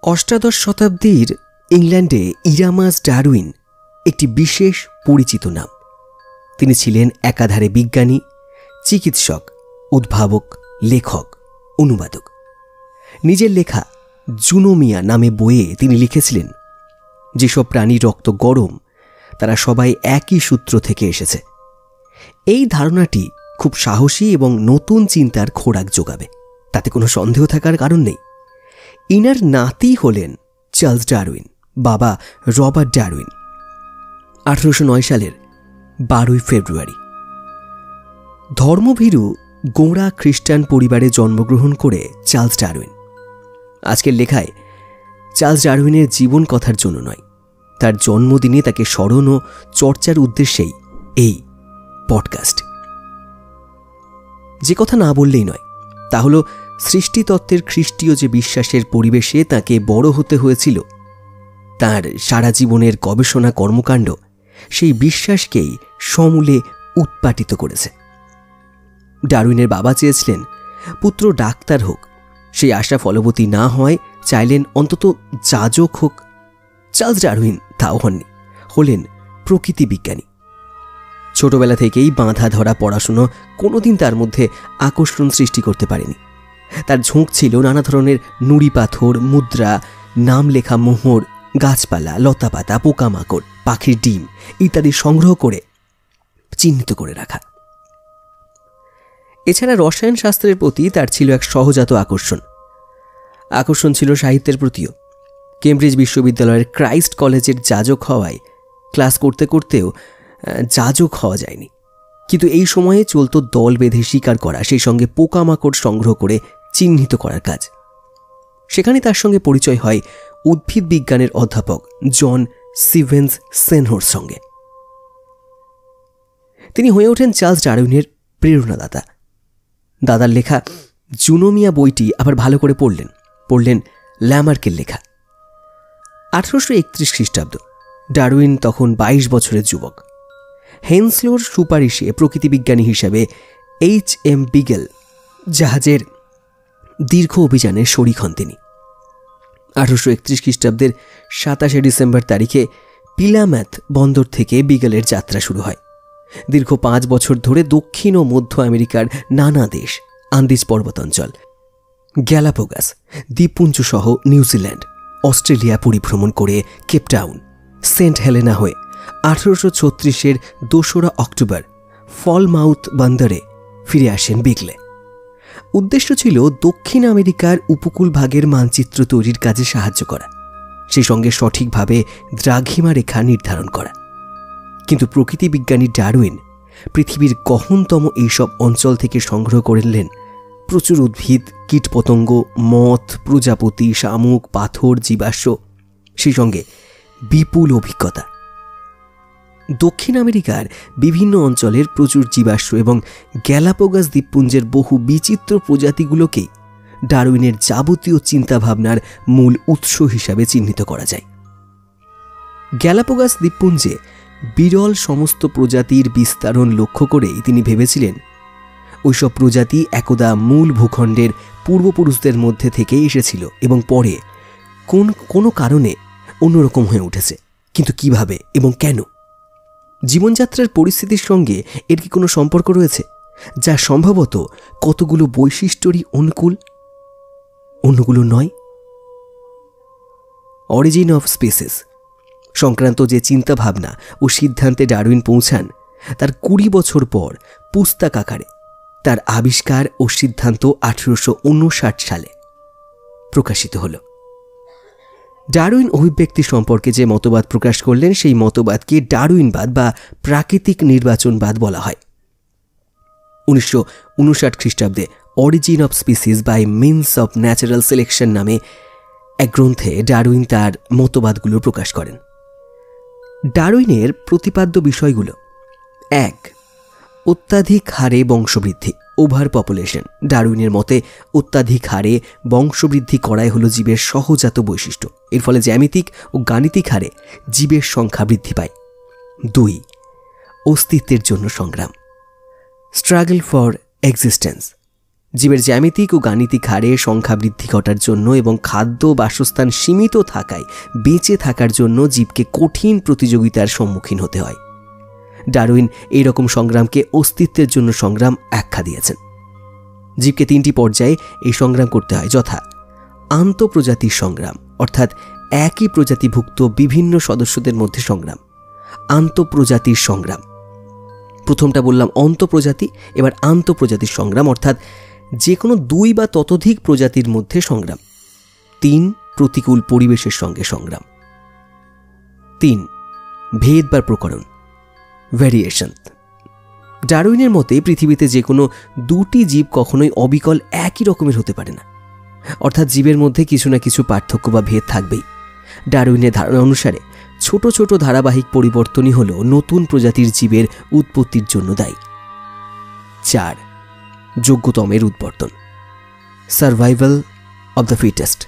অষ্টাদশ শতাব্দীর ইংল্যান্ডে ইরামাস ডারউইন একটি বিশেষ পরিচিত নাম। তিনি ছিলেন একাধারে বিজ্ঞানী, চিকিৎসক, উদ্ভাবক, লেখক, অনুবাদক। নিজের লেখা জুনোমিয়া নামে বইয়ে তিনি লিখেছিলেন, যেসব প্রাণীর রক্ত গরম তারা সবাই একই সূত্র থেকে এসেছে। এই ধারণাটি খুব সাহসী এবং নতুন চিন্তার খোরাক যোগাবে, তাতে কোনো সন্দেহ থাকার কারণ নেই। ইনার নাতি হলেন চার্লস ডারউইন, বাবা রবার্ট ডারউইন। 1809 সালের 12 ফেব্রুয়ারি ধর্মভীরু গোঁড়া খ্রিস্টান পরিবারে জন্মগ্রহণ করে চার্লস ডারউইন। আজকের লেখায় চার্লস ডারউইনের জীবন কথার জন্য নয়, তার জন্মদিনে তাকে স্মরণ ও চর্চার উদ্দেশ্যেই এই পডকাস্ট। যে কথা না বললেই নয় তা হল সৃষ্টিতত্ত্বের খ্রিস্টীয় যে বিশ্বাসের পরিবেশে তাকে বড় হতে হয়েছিল, তার সারা জীবনের গবেষণা কর্মকাণ্ড সেই বিশ্বাসকেই সমূলে উৎপাটিত করেছে। ডারউইনের বাবা চেয়েছিলেন পুত্র ডাক্তার হোক, সেই আশা ফলবতী না হয় চাইলেন অন্তত যাজক হোক। চার্লস ডারউইন তাও হননি, হলেন প্রকৃতি বিজ্ঞানী। ছোটবেলা থেকেই বাঁধা ধরা পড়াশুনো কোনোদিন তার মধ্যে আকর্ষণ সৃষ্টি করতে পারেনি। তার ঝোঁক ছিল নানা ধরনের নুড়ি পাথর, মুদ্রা, নাম লেখা মোহর, গাছপালা, লতাপাতা, পোকামাকড়, পাখির ডিম ইত্যাদি সংগ্রহ করে চিহ্নিত করে রাখা। এছাড়া রসায়ন শাস্ত্রের প্রতি তার ছিল এক সহজাত আকর্ষণ ছিল সাহিত্যের প্রতিও। কেমব্রিজ বিশ্ববিদ্যালয়ের ক্রাইস্ট কলেজের যাজক হওয়ায় ক্লাস করতে করতেও যাজক হওয়া যায়নি, কিন্তু এই সময়ে চলত দল বেঁধে শিকার করা, সেই সঙ্গে পোকামাকড় সংগ্রহ করে চিহ্নিত করার কাজ। সেখানে তার সঙ্গে পরিচয় হয় উদ্ভিদ বিজ্ঞানের অধ্যাপক জন স্টিভেন্স সেনহোর সঙ্গে। তিনি হয়ে ওঠেন চার্লস ডারউইনের প্রেরণাদাতা। দাদার লেখা জুনোমিয়া বইটি আবার ভালো করে পড়লেন ল্যামার্কের লেখা। 1831 খ্রিস্টাব্দ। ডারউইন তখন 22 বছরের যুবক। হেন্সলোর সুপারিশে প্রকৃতিবিজ্ঞানী হিসাবে HM বিগেল জাহাজের দীর্ঘ অভিযানে শরিক হন তিনি। 1831 খ্রিস্টাব্দের 27 ডিসেম্বর তারিখে পিলাম্যাথ বন্দর থেকে বিগেলের যাত্রা শুরু হয়। দীর্ঘ 5 বছর ধরে দক্ষিণ ও মধ্য আমেরিকার নানা দেশ, আন্দিজ পর্বতাঞ্চল, গ্যালাপোগাস দ্বীপপুঞ্জ সহ নিউজিল্যান্ড, অস্ট্রেলিয়া পরিভ্রমণ করে কেপটাউন, সেন্ট হেলেনা হয়ে 1836-এর 2রা অক্টোবর ফলমাউথ বন্দরে ফিরে আসেন বিগলে। উদ্দেশ্য ছিল দক্ষিণ আমেরিকার উপকূল ভাগের মানচিত্র তৈরির কাজে সাহায্য করা, সেই সঙ্গে সঠিকভাবে দ্রাঘিমা রেখা নির্ধারণ করা। কিন্তু প্রকৃতিবিজ্ঞানী ডারউইন পৃথিবীর গহনতম এইসব অঞ্চল থেকে সংগ্রহ করলেন প্রচুর উদ্ভিদ, কীটপতঙ্গ, মথ, প্রজাপতি, শামুক, পাথর, জীবাশ্ম, সেই সঙ্গে বিপুল অভিজ্ঞতা। দক্ষিণ আমেরিকার বিভিন্ন অঞ্চলের প্রচুর জীবাশ্ম এবং গ্যালাপোগাস দ্বীপপুঞ্জের বহু বিচিত্র প্রজাতিগুলোকেই ডারউইনের যাবতীয় চিন্তাভাবনার মূল উৎস হিসাবে চিহ্নিত করা যায়। গ্যালাপোগাস দ্বীপপুঞ্জে বিরল সমস্ত প্রজাতির বিস্তারণ লক্ষ্য করেই তিনি ভেবেছিলেন ওইসব প্রজাতি একদা মূল ভূখণ্ডের পূর্বপুরুষদের মধ্যে থেকেই এসেছিল এবং পরে কোনো কারণে অন্যরকম হয়ে উঠেছে, কিন্তু কিভাবে এবং কেন? জীবনযাত্রার পরিস্থিতির সঙ্গে এর কি কোনো সম্পর্ক রয়েছে, যা সম্ভবত কতগুলো বৈশিষ্ট্যরই অনুকূল, অন্যগুলো নয়? অরিজিন অফ স্পিসিস সংক্রান্ত যে চিন্তাভাবনা ও সিদ্ধান্তে ডারউইন পৌঁছান, তার 20 বছর পর পুস্তক আকারে তার আবিষ্কার ও সিদ্ধান্ত 1859 সালে প্রকাশিত হল। ডারউইন অভিব্যক্তি সম্পর্কে যে মতবাদ প্রকাশ করলেন, সেই মতবাদকে ডারউইনবাদ বা প্রাকৃতিক নির্বাচনবাদ বলা হয়। 1959 খ্রিস্টাব্দে origin of species by means of natural selection নামে এক গ্রন্থে ডারউইন তার মতবাদগুলো প্রকাশ করেন। ডারউইনের প্রতিপাদ্য বিষয়গুলো: 1. অত্যাধিক হারে বংশবৃদ্ধি, ওভার পপুলেশন। ডারউইনের মতে অত্যাধিক হারে বংশবৃদ্ধি করাই হল জীবের সহজাত বৈশিষ্ট্য। এর ফলে জ্যামিতিক ও গাণিতিক হারে জীবের সংখ্যা বৃদ্ধি পায়। 2. অস্তিত্বের জন্য সংগ্রাম, স্ট্রাগল ফর এক্সিস্টেন্স। জীবের জ্যামিতিক ও গাণিতিক হারে সংখ্যা বৃদ্ধি ঘটার জন্য এবং খাদ্য বাসস্থান সীমিত থাকায় বেঁচে থাকার জন্য জীবকে কঠিন প্রতিযোগিতার সম্মুখীন হতে হয়। ডারউইন এই রকম সংগ্রামকে অস্তিত্বের জন্য সংগ্রাম আখ্যা দিয়েছেন। জীবকে 3টি পর্যায়ে এই সংগ্রাম করতে হয়, যথা আন্তঃপ্রজাতির সংগ্রাম, অর্থাৎ একই প্রজাতিভুক্ত বিভিন্ন সদস্যদের মধ্যে সংগ্রাম। আন্তঃপ্রজাতির সংগ্রাম, প্রথমটা বললাম অন্তঃপ্রজাতি, এবার আন্তঃপ্রজাতির সংগ্রাম অর্থাৎ যে কোনো 2 বা ততোধিক প্রজাতির মধ্যে সংগ্রাম। 3 প্রতিকূল পরিবেশের সঙ্গে সংগ্রাম। 3 ভেদ বা প্রকরণ, ভ্যারিয়েশন। ডারউইনের মতে পৃথিবীতে যে কোনো 2টি জীব কখনোই অবিকল একই রকমের হতে পারে না, অর্থাৎ জীবের মধ্যে কিছু না কিছু পার্থক্য বা ভেদ থাকবেই। ডারউইনের ধারণা অনুসারে ছোট ছোট ধারাবাহিক পরিবর্তনই হল নতুন প্রজাতির জীবের উৎপত্তির জন্য দায়ী। 4 যোগ্যতমের উৎবর্তন, সার্ভাইভাল অব দ্য ফিটেস্ট।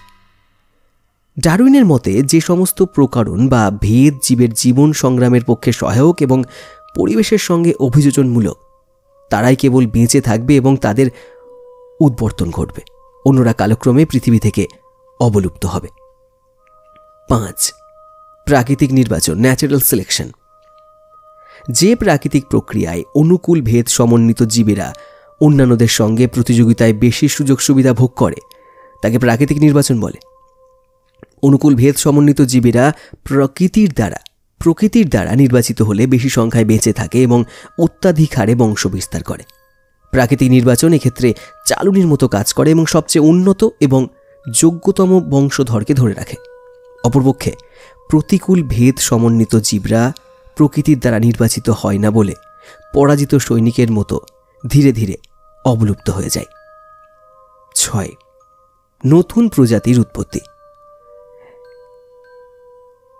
ডারউইনের মতে যে সমস্ত প্রকরণ বা ভেদ জীবের জীবন সংগ্রামের পক্ষে সহায়ক এবং পরিবেশের সঙ্গে অভিযোজনমূলক, তারাই কেবল বেঁচে থাকবে এবং তাদের উৎবর্তন ঘটবে, অন্যরা কালক্রমে পৃথিবী থেকে অবলুপ্ত হবে। 5 প্রাকৃতিক নির্বাচন, ন্যাচারাল সিলেকশন। যে প্রাকৃতিক প্রক্রিয়ায় অনুকূল ভেদ সমন্বিত জীবেরা অন্যান্যদের সঙ্গে প্রতিযোগিতায় বেশি সুযোগ সুবিধা ভোগ করে তাকে প্রাকৃতিক নির্বাচন বলে। অনুকূল ভেদ সমন্বিত জীবেরা প্রকৃতির দ্বারা নির্বাচিত হলে বেশি সংখ্যায় বেঁচে থাকে এবং অত্যাধিক হারে বংশ বিস্তার করে। প্রাকৃতিক নির্বাচন এক্ষেত্রে চালুনির মতো কাজ করে এবং সবচেয়ে উন্নত এবং যোগ্যতম বংশধরকে ধরে রাখে। অপরপক্ষে প্রতিকূল ভেদ সমন্বিত জীবরা প্রকৃতির দ্বারা নির্বাচিত হয় না বলে পরাজিত সৈনিকের মতো ধীরে ধীরে অবলুপ্ত হয়ে যায়। 6 নতুন প্রজাতির উৎপত্তি।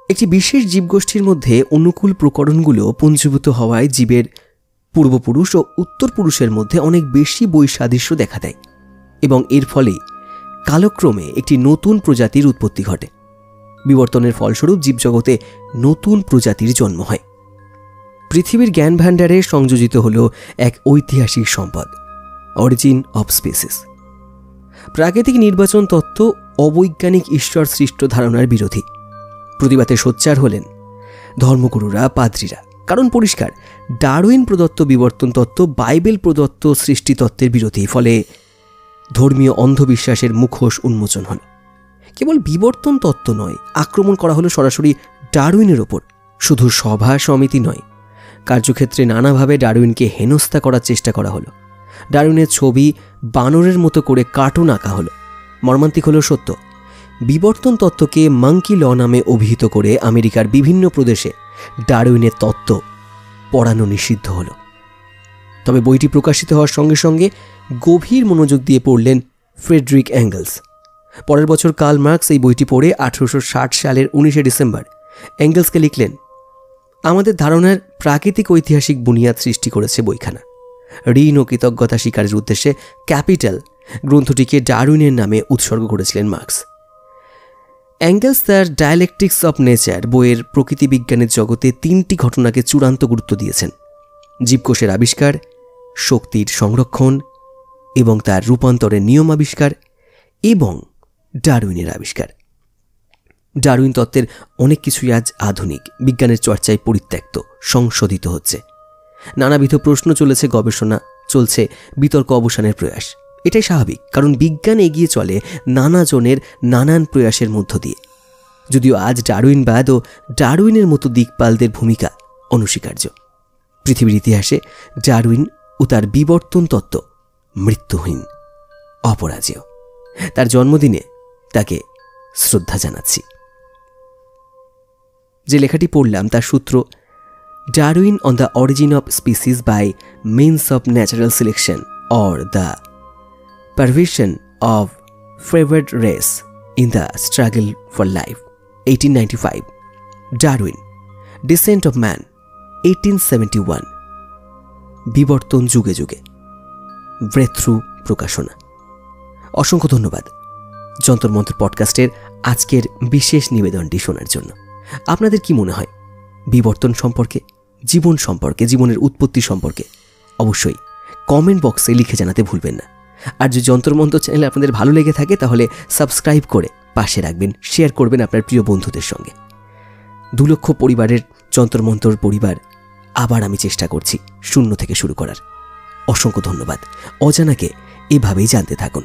একটি বিশেষ জীবগোষ্ঠীর মধ্যে অনুকূল প্রকরণগুলো পুঞ্জীভূত হওয়ায় জীবের পূর্বপুরুষ ও উত্তরপুরুষের মধ্যে অনেক বেশি বৈসাদৃশ্য দেখা দেয় এবং এর ফলে কালক্রমে একটি নতুন প্রজাতির উৎপত্তি ঘটে। বিবর্তনের ফলস্বরূপ জীবজগতে নতুন প্রজাতির জন্ম হয়। পৃথিবীর জ্ঞান ভাণ্ডারে সংযোজিত হল এক ঐতিহাসিক সম্পদ, অরিজিন অব স্পিসিস। প্রাকৃতিক নির্বাচন তত্ত্ব অবৈজ্ঞানিক ঈশ্বর সৃষ্ট ধারণার বিরোধী। প্রতিবাদে সোচ্চার হলেন ধর্মগুরুরা, পাদ্রীরা। কারণ পরিষ্কার, ডারউইন প্রদত্ত বিবর্তন তত্ত্ব বাইবেল প্রদত্ত সৃষ্টিতত্ত্বের বিরোধী। ফলে ধর্মীয় অন্ধবিশ্বাসের মুখোশ উন্মোচন হল। কেবল বিবর্তন তত্ত্ব নয়, আক্রমণ করা হলো সরাসরি ডারউইনের ওপর। শুধু সভা সমিতি নয়, কার্যক্ষেত্রে নানাভাবে ডারউইনকে হেনস্থা করার চেষ্টা করা হলো। ডারউইনের ছবি বানরের মতো করে কার্টুন আঁকা হলো। মর্মান্তিক হলো সত্য, বিবর্তন তত্ত্বকে মাঙ্কি ল নামে অভিহিত করে আমেরিকার বিভিন্ন প্রদেশে ডারউইনের তত্ত্ব পড়ানো নিষিদ্ধ হলো। তবে বইটি প্রকাশিত হওয়ার সঙ্গে সঙ্গে গভীর মনোযোগ দিয়ে পড়লেন ফ্রেডরিক এঙ্গেলস। পরের বছর কার্ল মার্কস এই বইটি পড়ে 1860 সালের 19শে ডিসেম্বর এঙ্গেলসকে লিখলেন, আমাদের ধারণার প্রাকৃতিক ঐতিহাসিক বুনিয়াদ সৃষ্টি করেছে বইখানা। ঋণ ও কৃতজ্ঞতা স্বীকারের উদ্দেশ্যে ক্যাপিটাল গ্রন্থটিকে ডারউইনের নামে উৎসর্গ করেছিলেন মার্কস। এঙ্গেলস তার ডায়ালেকটিক্স অব নেচার বইয়ের প্রকৃতিবিজ্ঞানের জগতে 3টি ঘটনাকে চূড়ান্ত গুরুত্ব দিয়েছেন: জীবকোষের আবিষ্কার, শক্তির সংরক্ষণ এবং তার রূপান্তরের নিয়ম আবিষ্কার, এবং ডারউইনের আবিষ্কার। ডারউইন তত্ত্বের অনেক কিছুই আজ আধুনিক বিজ্ঞানের চর্চায় পরিত্যক্ত, সংশোধিত হচ্ছে। নানাবিধ প্রশ্ন চলেছে, গবেষণা চলছে, বিতর্ক অবসানের প্রয়াস। এটাই স্বাভাবিক, কারণ বিজ্ঞান এগিয়ে চলে নানা জনের নানান প্রয়াসের মধ্য দিয়ে। যদিও আজ ডারউইনবাদ ও ডারউইনের মতো দিকপালদের ভূমিকা অনস্বীকার্য। পৃথিবীর ইতিহাসে ডারউইন ও তার বিবর্তন তত্ত্ব মৃত্যুহীন, অপরাজেয়। তার জন্মদিনে তাকে শ্রদ্ধা জানাচ্ছি। যে লেখাটি পড়লাম তার সূত্র Darwin on the origin of species by means of natural selection or the preservation of favoured race in the struggle for life, 1895। Darwin, descent of man, 1871। বিবর্তন যুগে যুগে, ব্রেথথ্রু প্রকাশনা। অসংখ্য ধন্যবাদ যন্তরমন্তর পডকাস্টের আজকের বিশেষ নিবেদনটি শোনার জন্য। আপনাদের কি মনে হয় বিবর্তন সম্পর্কে, জীবন সম্পর্কে, জীবনের উৎপত্তি সম্পর্কে? অবশ্যই কমেন্ট বক্সে লিখে জানাতে ভুলবেন না। আর যদি যন্ত্রমন্ত্র চ্যানেল আপনাদের ভালো লেগে থাকে তাহলে সাবস্ক্রাইব করে পাশে রাখবেন, শেয়ার করবেন আপনার প্রিয় বন্ধুদের সঙ্গে। 2 লক্ষ পরিবারের যন্ত্রমন্ত্রর পরিবার আবার আমি চেষ্টা করছি 0 থেকে শুরু করার। অসংখ্য ধন্যবাদ। অজানাকে এভাবেই জানতে থাকুন।